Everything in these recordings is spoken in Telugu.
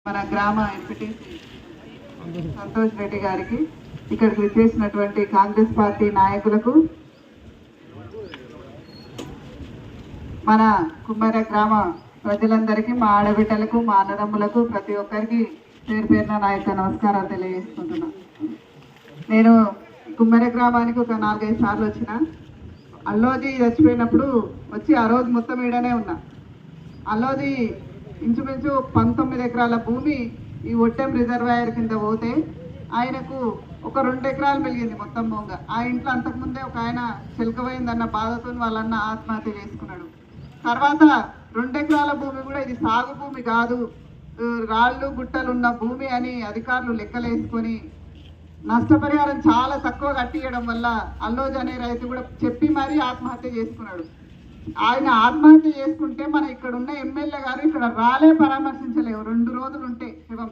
మన గ్రామ ఎంపీటీసీ సంతోష్ రెడ్డి గారికి, ఇక్కడికి విచ్చేసినటువంటి కాంగ్రెస్ పార్టీ నాయకులకు, మన కుమ్మర గ్రామ ప్రజలందరికీ, మా ఆడబిడ్డలకు, మా అన్నదమ్ములకు, ప్రతి ఒక్కరికి పేరు పేరున నా యొక్క నమస్కారాలు తెలియజేసుకుంటున్నా. నేను కుమ్మర గ్రామానికి ఒక 4-5 సార్లు వచ్చిన. అల్లోజీ చచ్చిపోయినప్పుడు వచ్చి ఆ రోజు మొత్తం ఈడనే ఉన్నా. అల్లోజీ ఇంచుమించు 19 ఎకరాల భూమి ఈ ఒట్టెం రిజర్వాయర్ కింద పోతే ఆయనకు ఒక 2 ఎకరాలు మిగిలింది మొత్తం బొంగ. ఆ ఇంట్లో అంతకుముందే ఒక ఆయన చిలకబోయిందన్న బాధతో వాళ్ళన్న ఆత్మహత్య చేసుకున్నాడు. తర్వాత 2 ఎకరాల భూమి కూడా ఇది సాగు భూమి కాదు, రాళ్ళు గుట్టలు ఉన్న భూమి అని అధికారులు లెక్కలేసుకొని నష్టపరిహారం చాలా తక్కువ కట్టియడం వల్ల అల్లోజీ అనే రైతు కూడా చెప్పి మరీ ఆత్మహత్య చేసుకున్నాడు. ఆయన ఆత్మహత్య చేసుకుంటే మన ఇక్కడ ఉన్న ఎమ్మెల్యే గారు ఇక్కడ రాలే, పరామర్శించలేవు. 2 రోజులు ఉంటే శివం.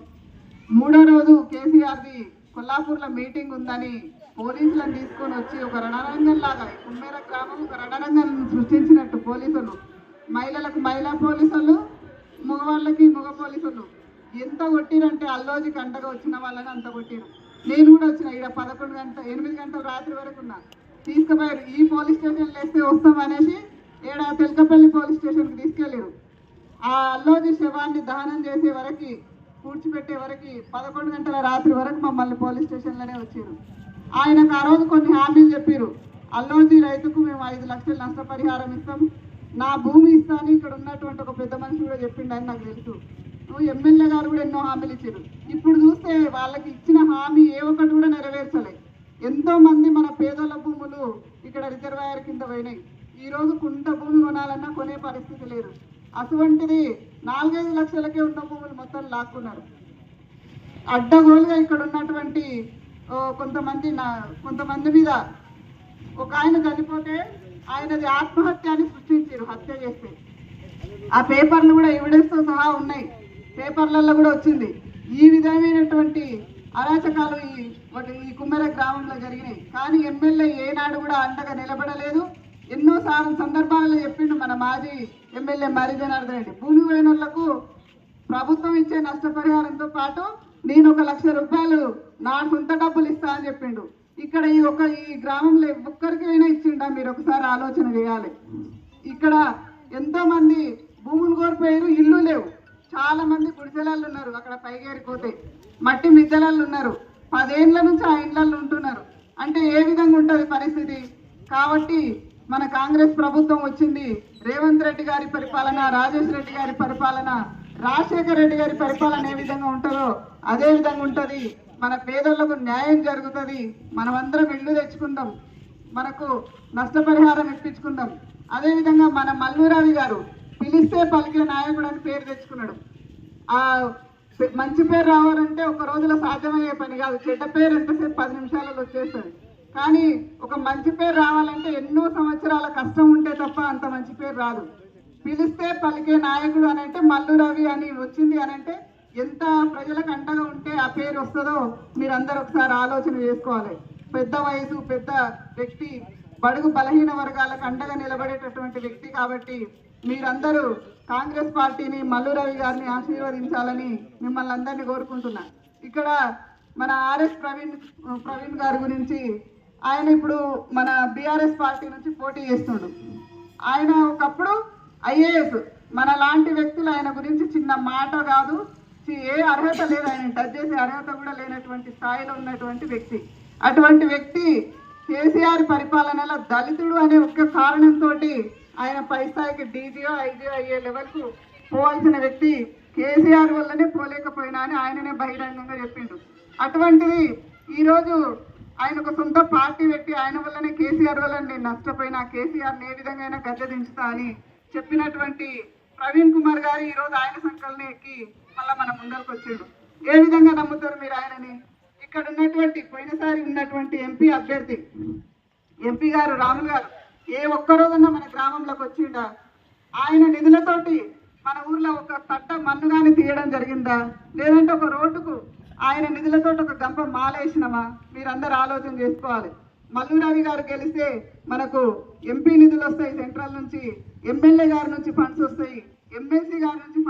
3వ రోజు కేసీఆర్ది కొల్లాపూర్లో మీటింగ్ ఉందని పోలీసులను తీసుకొని వచ్చి ఒక రణరంగం లాగా, కుమ్మేర గ్రామం ఒక రణరంగం సృష్టించినట్టు పోలీసులు, మహిళలకు మహిళా పోలీసులు, మగవాళ్ళకి మగ పోలీసులు ఎంత కొట్టిరంటే అల్లోజీకి అంటగా వచ్చిన వాళ్ళని అంత కొట్టిరు. నేను కూడా వచ్చిన ఇక్కడ 8 గంటల రాత్రి వరకు ఉన్నా. తీసుకుపోయారు. ఈ పోలీస్ స్టేషన్లో వేస్తే వస్తామనేసి తెలకపల్లి పోలీస్ స్టేషన్కి తీసుకెళ్ళారు. ఆ అల్లోజీ శవాన్ని దహనం చేసే వరకు, పూడ్చిపెట్టే వరకు 11 గంటల రాత్రి వరకు మమ్మల్ని పోలీస్ స్టేషన్లోనే వచ్చారు. ఆయనకు ఆ రోజు కొన్ని హామీలు చెప్పారు. అల్లోజీ రైతుకు మేము 5 లక్షల నష్టపరిహారం ఇస్తాం, నా భూమి ఇస్తాను ఇక్కడ ఉన్నటువంటి ఒక పెద్ద మనిషి కూడా చెప్పిండు అని నాకు తెలుసు. ఎమ్మెల్యే గారు కూడా ఎన్నో హామీలు ఇచ్చారు. ఇప్పుడు చూస్తే వాళ్ళకి ఇచ్చిన హామీ ఏ ఒక్కటి కూడా నెరవేర్చలే. ఎంతో మంది మన పేదల భూములు ఇక్కడ రిజర్వాయర్ కింద పోయినాయి. ఈరోజు కుంట భూమి కొనాలన్నా కొనే పరిస్థితి లేదు. అటువంటిది 4-5 లక్షలకే ఉన్న భూములు మొత్తం లాక్కున్నారు. అడ్డగోలుగా ఇక్కడ ఉన్నటువంటి కొంతమంది మీద ఒక ఆయన చనిపోతే ఆయనది ఆత్మహత్య అని సృష్టించారు, హత్య చేస్తే. ఆ పేపర్లు కూడా ఎవిడెన్స్తో సహా ఉన్నాయి, పేపర్లలో కూడా వచ్చింది. ఈ విధమైనటువంటి అరాచకాలు ఈ కుమ్మర గ్రామంలో జరిగినాయి. కానీ ఎమ్మెల్యే ఏనాడు కూడా అండగా నిలబడలేదు. ఎన్నో సందర్భాలలో చెప్పిండు మన మాజీ ఎమ్మెల్యే మరి జనార్దన్ రెడ్డి, భూమి పోయిన వాళ్లకు ప్రభుత్వం ఇచ్చే నష్టపరిహారంతో పాటు నేను 1 లక్ష రూపాయలు నా సొంత డబ్బులు ఇస్తా అని చెప్పిండు. ఇక్కడ ఈ గ్రామంలో ఒక్కరికి అయినా ఇచ్చిండా? మీరు ఒకసారి ఆలోచన చేయాలి. ఇక్కడ ఎంతో మంది భూములు కోల్పోయారు, ఇల్లు లేవు. చాలా మంది గుడిసెలళ్ళు ఉన్నారు, అక్కడ పైగేరిపోతే మట్టి మిద్దెలళ్ళు ఉన్నారు. 10 ఏళ్ల నుంచి ఆ ఇళ్లలో ఉంటున్నారు. అంటే ఏ విధంగా ఉంటుంది పరిస్థితి? కాబట్టి మన కాంగ్రెస్ ప్రభుత్వం వచ్చింది. రేవంత్ రెడ్డి గారి పరిపాలన, రాజేష్ రెడ్డి గారి పరిపాలన, రాజశేఖర్ రెడ్డి గారి పరిపాలన ఏ విధంగా ఉంటుందో అదే విధంగా ఉంటుంది. మన పేదలకు న్యాయం జరుగుతుంది. మనమందరం ఇల్లు తెచ్చుకుందాం, మనకు నష్టపరిహారం ఇప్పించుకుందాం. అదేవిధంగా మన మల్లురావి గారు పిలిస్తే పలికే నాయకుడు అని పేరు తెచ్చుకున్నాడు. ఆ మంచి పేరు రావాలంటే ఒక రోజులో సాధ్యమయ్యే పని కాదు. చెడ్డ పేరు ఎంతసేపు 10 నిమిషాలలో వచ్చేస్తుంది. కానీ ఒక మంచి పేరు రావాలంటే ఎన్నో సంవత్సరాల కష్టం ఉంటే తప్ప అంత మంచి పేరు రాదు. పిలిస్తే పలికే నాయకుడు అని అంటే మల్లురావి అని వచ్చింది అని అంటే ఎంత ప్రజలకు అండగా ఉంటే ఆ పేరు వస్తుందో మీరందరూ ఒకసారి ఆలోచన చేసుకోవాలి. పెద్ద వయసు, పెద్ద వ్యక్తి, బడుగు బలహీన వర్గాలకు అండగా నిలబడేటటువంటి వ్యక్తి. కాబట్టి మీరందరూ కాంగ్రెస్ పార్టీని, మల్లురావి గారిని ఆశీర్వదించాలని మిమ్మల్ని అందరినీ కోరుకుంటున్నా. ఇక్కడ మన ఆర్ఎస్ ప్రవీణ్ గారి గురించి, ఆయన ఇప్పుడు మన బీఆర్ఎస్ పార్టీ నుంచి పోటీ చేస్తుండు. ఆయన ఒకప్పుడు ఐఏఎస్. మన లాంటి వ్యక్తులు ఆయన గురించి చిన్న మాట కాదు, ఏ అర్హత లేదు, ఆయన టచ్ చేసే అర్హత కూడా లేనటువంటి స్థాయిలో ఉన్నటువంటి వ్యక్తి. అటువంటి వ్యక్తి కేసీఆర్ పరిపాలనలో దళితుడు అనే ఒక్క కారణంతో ఆయన పై స్థాయికి డీజీఓ ఐజీఓ అయ్యే లెవెల్కు పోవాల్సిన వ్యక్తి కేసీఆర్ వల్లనే పోలేకపోయినా అని ఆయననే బహిరంగంగా చెప్పిండు. అటువంటిది ఈరోజు ఆయన ఒక సొంత పార్టీ పెట్టి ఆయన వల్లనే, కేసీఆర్ వల్ల నేను నష్టపోయినా, కేసీఆర్ని ఏ విధంగా అయినా గద్దె దించుతా అని చెప్పినటువంటి ప్రవీణ్ కుమార్ గారు ఈరోజు ఆయన సంకల్ని ఎక్కి మళ్ళీ మన ముందరకు వచ్చిండు. ఏ విధంగా నమ్ముతారు మీరు ఆయనని? ఇక్కడ ఉన్నటువంటి పోయినసారి ఉన్నటువంటి ఎంపీ అభ్యర్థి, ఎంపీ గారు రాములు గారు ఏ ఒక్కరోజన్నా మన గ్రామంలోకి వచ్చిండా? ఆయన నిధులతోటి మన ఊర్లో ఒక తట్ట మన్ను కానీ తీయడం జరిగిందా? లేదంటే ఒక రోడ్డుకు ఆయన నిధులతో ఒక గంప మాలేసినమా? మీరందరూ ఆలోచన చేసుకోవాలి. మల్లురావి గారు గెలిస్తే మనకు ఎంపీ నిధులు వస్తాయి సెంట్రల్ నుంచి, ఎమ్మెల్యే గారి నుంచి ఫండ్స్ వస్తాయి, ఎమ్మెల్సీ గారి నుంచి